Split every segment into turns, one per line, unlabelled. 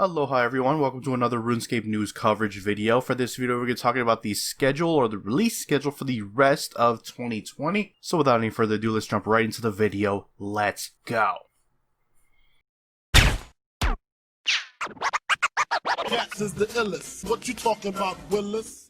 Aloha everyone, welcome to another RuneScape news coverage video. For this video we're going to be talking about the schedule or the release schedule for the rest of 2020. So without any further ado, let's jump right into the video. Let's go.
Cats is the illest. What you talking about, Willis?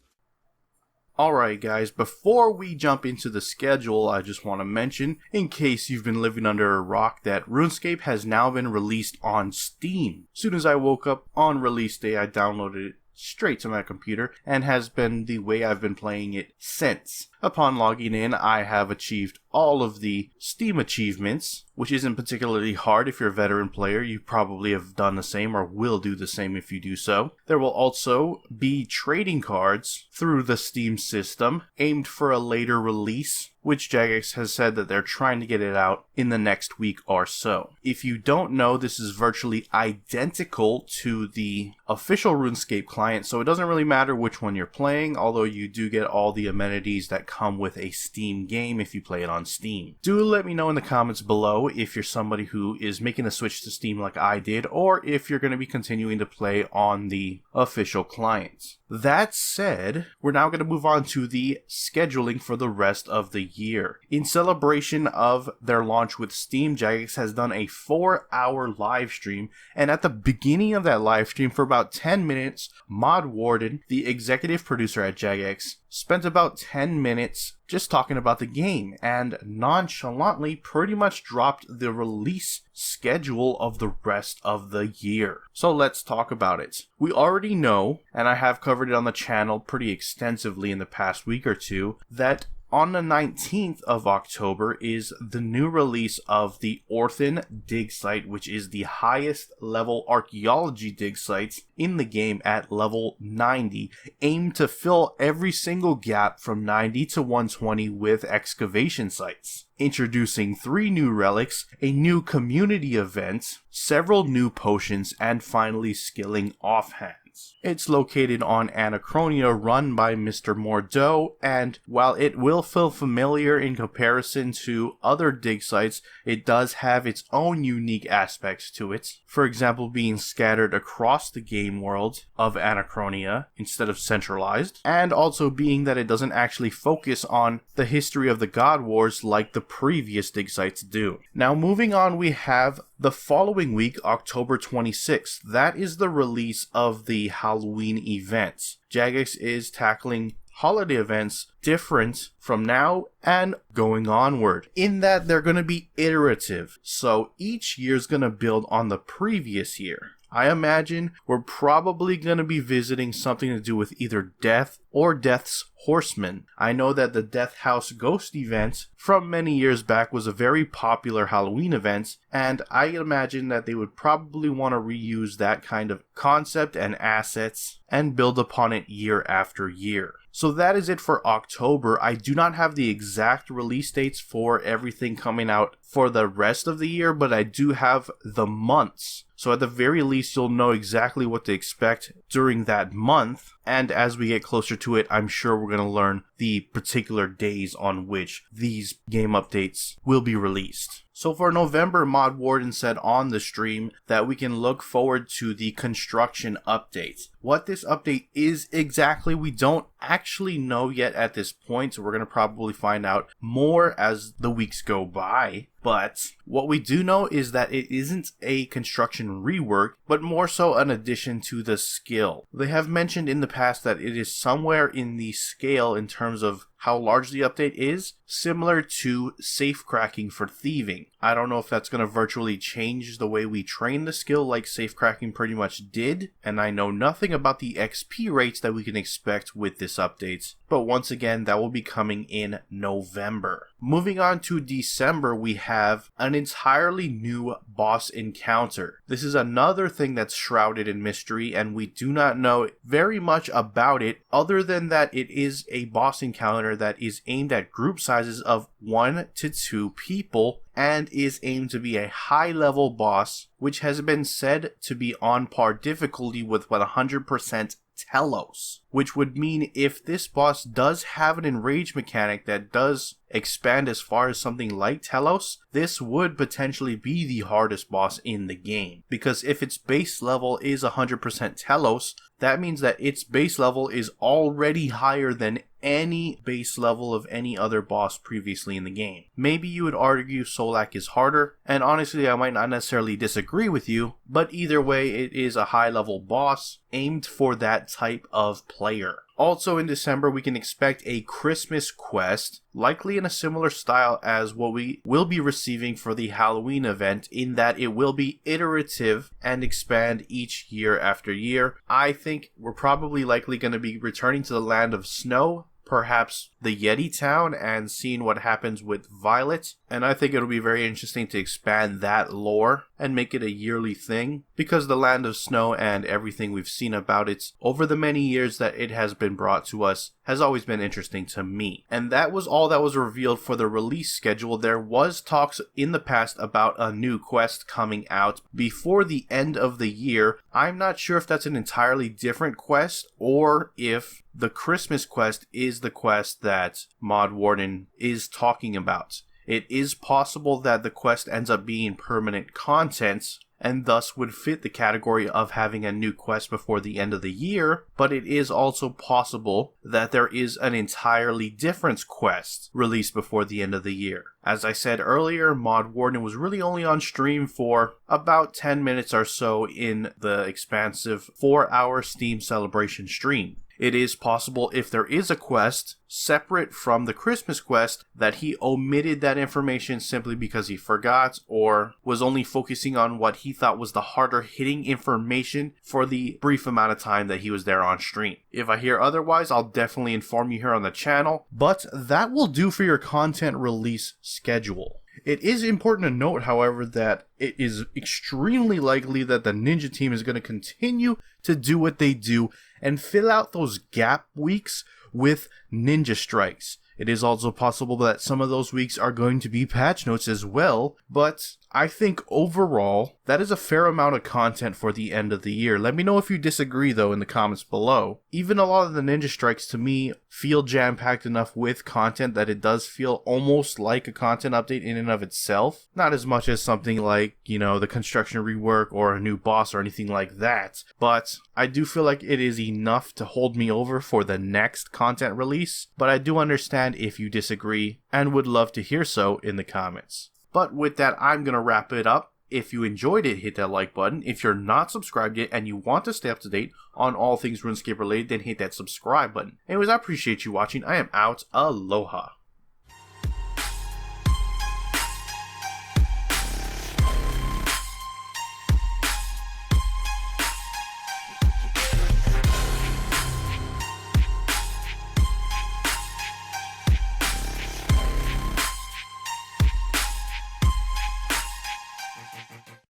Alright guys, before we jump into the schedule, I just want to mention, in case you've been living under a rock, that RuneScape has now been released on Steam. As soon as I woke up on release day, I downloaded it straight to my computer, and has been the way I've been playing it since. Upon logging in, I have achieved all of the Steam achievements, which isn't particularly hard if you're a veteran player. You probably have done the same or will do the same if you do so. There will also be trading cards through the Steam system aimed for a later release, which Jagex has said that they're trying to get it out in the next week or so. If you don't know, this is virtually identical to the official RuneScape client, so it doesn't really matter which one you're playing, although you do get all the amenities that come with a Steam game if you play it on Steam. Do let me know in the comments below if you're somebody who is making a switch to Steam like I did, or if you're going to be continuing to play on the official client. That said, we're now going to move on to the scheduling for the rest of the year. In celebration of their launch with Steam, Jagex has done a 4-hour live stream, and at the beginning of that live stream, for about 10 minutes, Warden, the executive producer at Jagex, spent about 10 minutes just talking about the game, and nonchalantly pretty much dropped the release schedule of the rest of the year. So let's talk about it. We already know, and I have covered it on the channel pretty extensively in the past week or two, that on the 19th of October is the new release of the ORTHEN dig site, which is the highest level archaeology dig sites in the game at level 90, aimed to fill every single gap from 90 to 120 with excavation sites. Introducing 3 new relics, a new community event, several new potions, and finally skilling offhands. It's located on Anachronia, run by Mr. Mordeaux, and while it will feel familiar in comparison to other dig sites, it does have its own unique aspects to it. For example, being scattered across the game world of Anachronia instead of centralized, and also being that it doesn't actually focus on the history of the God Wars like the previous dig sites do. Now moving on, we have the following week, October 26th. That is the release of the Halloween events. Jagex is tackling holiday events different from now and going onward, in that they're going to be iterative. So each year is going to build on the previous year. I imagine we're probably going to be visiting something to do with either Death or Death's Horsemen. I know that the Death House Ghost event from many years back was a very popular Halloween event, and I imagine that they would probably want to reuse that kind of concept and assets and build upon it year after year. So that is it for October. I do not have the exact release dates for everything coming out for the rest of the year, but I do have the months. So at the very least, you'll know exactly what to expect during that month. And as we get closer to it, I'm sure we're going to learn the particular days on which these game updates will be released. So for November, Warden said on the stream that we can look forward to the construction update. What this update is exactly, we don't actually know yet at this point, so we're going to probably find out more as the weeks go by. But what we do know is that it isn't a construction rework, but more so an addition to the skill. They have mentioned in the past that it is somewhere in the scale in terms of how large the update is, similar to safe cracking for thieving. I don't know if that's going to virtually change the way we train the skill like safe cracking pretty much did, and I know nothing about the XP rates that we can expect with this update, but once again, that will be coming in November. Moving on to December, we have an entirely new boss encounter. This is another thing that's shrouded in mystery, and we do not know very much about it other than that it is a boss encounter that is aimed at group sizes of 1 to 2 people and is aimed to be a high-level boss, which has been said to be on par difficulty with 100% Telos, which would mean if this boss does have an enrage mechanic that does expand as far as something like Telos, this would potentially be the hardest boss in the game. Because if its base level is 100% Telos, that means that its base level is already higher than any base level of any other boss previously in the game. Maybe you would argue Solak is harder, and honestly I might not necessarily disagree with you, but either way it is a high level boss aimed for that type of player. Also in December we can expect a Christmas quest, likely in a similar style as what we will be receiving for the Halloween event, in that it will be iterative and expand each year after year. I think we're probably likely going to be returning to the Land of Snow, perhaps the Yeti Town, and seeing what happens with Violet. And I think it'll be very interesting to expand that lore and make it a yearly thing, because the Land of Snow and everything we've seen about it over the many years that it has been brought to us has always been interesting to me. And that was all that was revealed for the release schedule. There was talks in the past about a new quest coming out before the end of the year. I'm not sure if that's an entirely different quest or if the Christmas quest is the quest that Mod Warden is talking about. It is possible that the quest ends up being permanent content and thus would fit the category of having a new quest before the end of the year, but it is also possible that there is an entirely different quest released before the end of the year. As I said earlier, Mod Warden was really only on stream for about 10 minutes or so in the expansive 4-hour Steam Celebration stream. It is possible, if there is a quest separate from the Christmas quest, that he omitted that information simply because he forgot or was only focusing on what he thought was the harder hitting information for the brief amount of time that he was there on stream. If I hear otherwise, I'll definitely inform you here on the channel, but that will do for your content release schedule. It is important to note, however, that it is extremely likely that the Ninja team is going to continue to do what they do and fill out those gap weeks with Ninja Strikes. It is also possible that some of those weeks are going to be patch notes as well, but I think overall that is a fair amount of content for the end of the year. Let me know if you disagree though in the comments below. Even a lot of the Ninja Strikes to me feel jam-packed enough with content that it does feel almost like a content update in and of itself. Not as much as something like, the construction rework or a new boss or anything like that, but I do feel like it is enough to hold me over for the next content release. But I do understand if you disagree and would love to hear so in the comments. But with that, I'm going to wrap it up. If you enjoyed it, hit that like button. If you're not subscribed yet and you want to stay up to date on all things RuneScape related, then hit that subscribe button. Anyways, I appreciate you watching. I am out. Aloha.